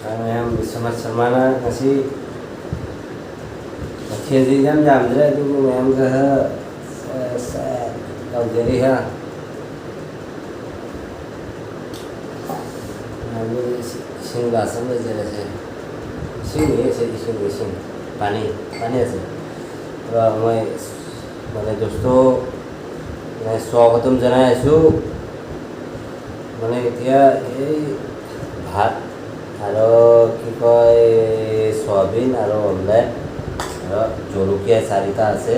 Ma'am Biswanath Sharma na ngasi mathildi jam jamdre adugu ma'am ga tawjari ha ami sing basam le jere se sing pani ase मैं मैंने दोस्तों मैं स्वागतम जनाइछु মানে এতিয়া এই ভাত আৰু কি কয় সয়াবিন আৰু অমলেট আৰু জলকীয়া 4টা আছে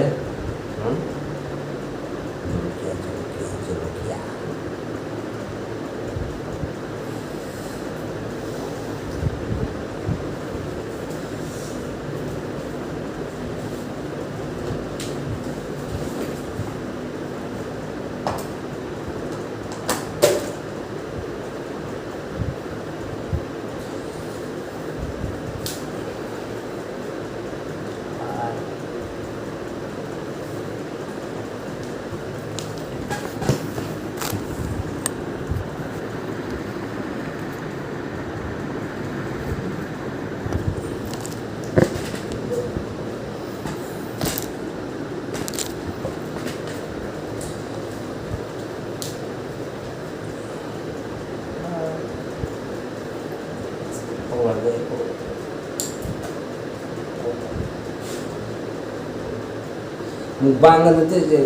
জলকীয়া mukbang kan nanti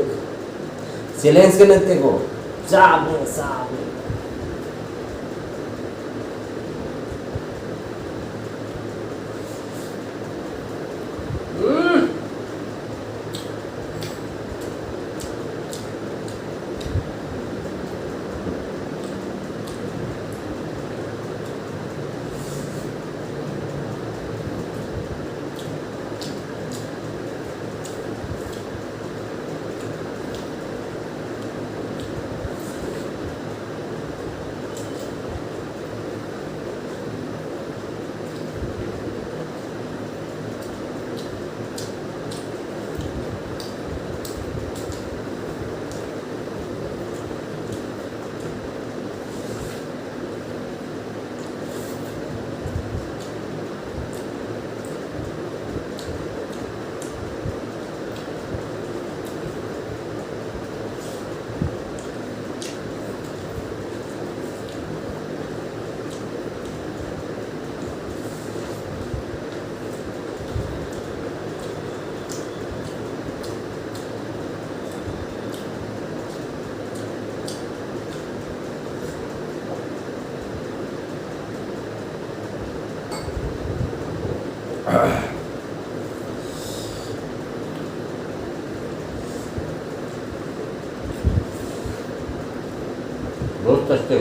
challenge kan nanti ko sabi बहुत tasty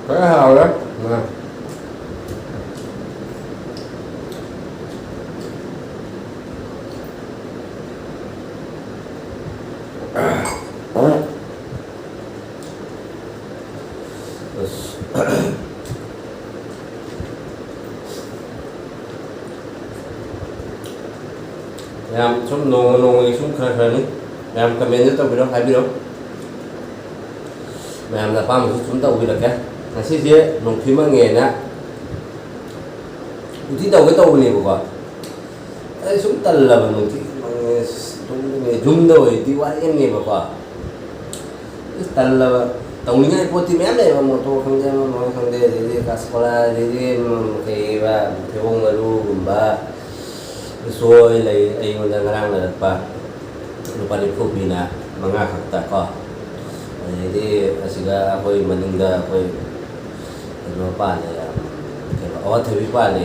khá hào đó nè làm some nong some keren làm comment itu video hai video làm là pam chúng ta video cái là xí xí nông thủy mà nghề nè uti tàu cái tàu này của ai chúng ta là nông thủy nghề zoom rồi đi qua em nghề của ta là tàu này có tìm em này mà một tô không để đi các sekolah đi cái và cái ông ở đâu cũng ba rồi lại ai mà đang ngang là pa lupa ni ko bina mga kakta ko ꯑꯗꯩꯗꯤ ꯑꯁꯤꯒ ꯑꯩꯈꯣꯏ ꯃꯅꯤꯡꯗ ꯑꯩꯈꯣꯏ ꯀꯩꯅꯣ ꯄꯥꯜꯂꯦ ꯀꯩꯅꯣ ꯑꯋꯥꯊꯕꯤ ꯄꯥꯜꯂꯦ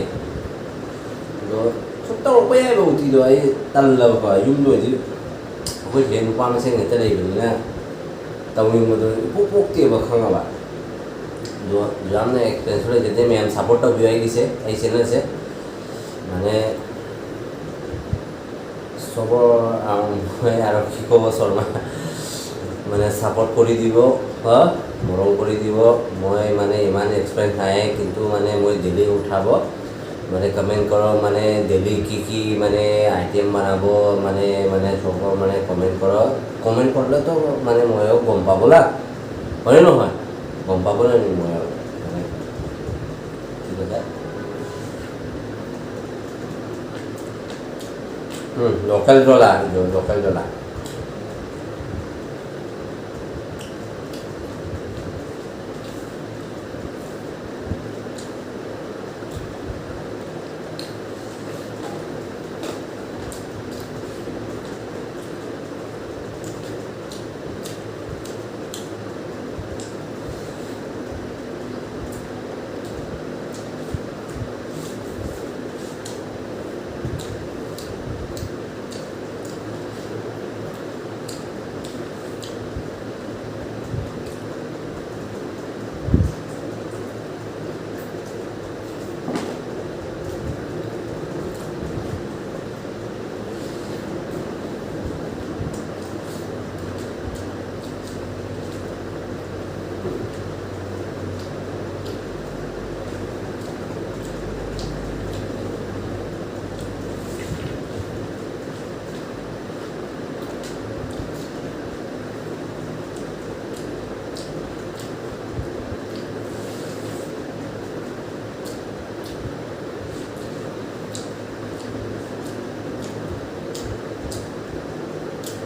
ꯑꯗꯣ ꯁꯨꯝ ꯇꯧꯔꯛꯄ ꯌꯥꯏꯕ ꯎꯇꯤꯗꯣ ꯑꯩ ꯇꯜꯂꯕꯀꯣ ꯌꯨꯝꯗ ꯑꯣꯏꯗꯤ ꯑꯩꯈꯣꯏ ꯆꯦ ꯅꯨꯄꯥ ꯃꯁꯦꯟ ꯉꯥꯛꯇ ꯂꯩꯕꯅꯤꯅ ꯇꯧꯅꯤꯡꯕꯗꯣ ꯏꯄꯣꯛ ꯄꯣꯛꯇꯦꯕ ꯈꯪꯉꯕ ꯑꯗꯣ ꯌꯥꯝꯅ ꯑꯦꯛꯁꯄꯦꯟꯁꯁꯨ ꯂꯩꯖꯗꯦ ꯃꯌꯥꯝ ꯁꯞꯄꯣꯔꯠ ꯇꯧꯕꯤꯌꯨ ꯑꯩꯒꯤꯁꯦ ꯑꯩ ꯆꯦꯅꯦꯜꯁꯦ মানে চবৰ মই আৰক্ষী ক'ব শৰ্মা মানে ছাপোৰ্ট কৰি দিব মৰম কৰি দিব মই মানে ইমান এক্সপেৰিয়েঞ্চ নাই কিন্তু মানে মই ডেইলি উঠাব মানে কমেণ্ট কৰক মানে ডেইলি কি মানে আইটেম বনাব মানে চবৰ মানে কমেণ্ট কৰিলেতো মানে ময়ো গম পাবলা হয়নে নহয় গম পাবলৈ মই আৰু মানে কি কৈছে local dollar जो local dollar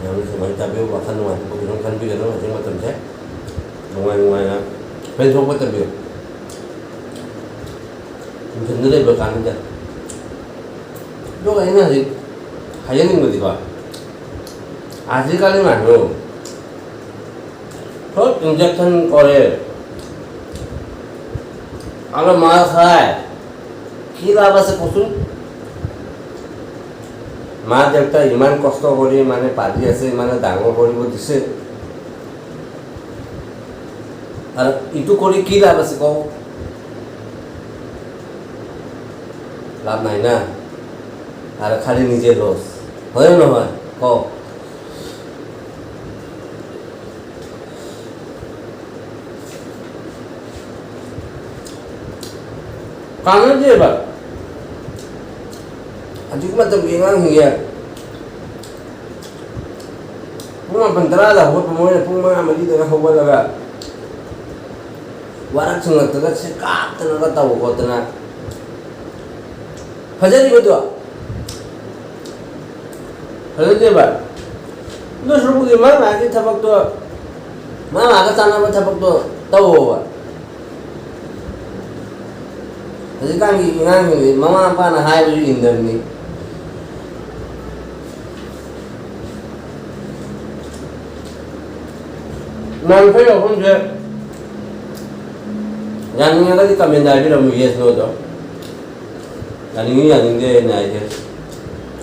Semuanya tapi bahkan nuan pun kan bi kan macam macam saya nuan na Facebook ko tabi mungkin nilai berkan aja do kayaknya sih hayanin mo di ba আজকালি মানুহ সব injection কৰে আৰু মাৰ খায় কি লাভ আছে কচোন মা দেউতা ইমান কষ্ট কৰি মানে পালি আছে মানে ডাঙৰ কৰিব দিছে আৰু ইটো কৰি কি লাভ আছে কও লাভ নাই না আৰু খালি নিজে লছ হয় নহয় কও কারণ যে এবার adik mah tembingan hingga puma penterada buat pemuda puma amadi dengan hawa laga warak sungat tegat sekat tenaga tahu kau tenang hajar betul hajar je bar itu suruh gimana lagi tapak tu mana agak sana apa tapak tu tahu apa jadi kan gini mama apa nah hai baju indah ni男朋友同学양이가 어디 가면 날비라면 위에서 넣어줘 양이 데 나이제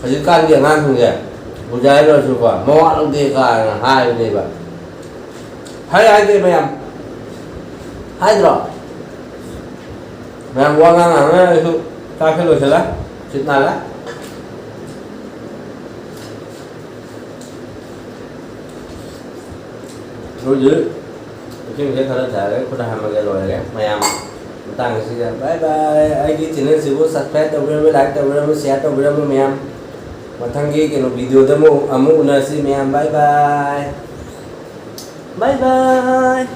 아직 깐게 안 하는데 부자이로 줄까 뭐 하는 데가 하이 데가 하이 데 매ям 하이 들어 매ям 왕강 안 해. 그 카페로 살아? 집 나라? rồi dưới khi mình thấy thở có đam mê rồi đấy mày em tăng cái gì bye bye ai đi chỉ nên sử dụng subscribe tao với like tao với share tao với mày em mà thằng kia cái video đó mua amu nasi mày em bye bye bye bye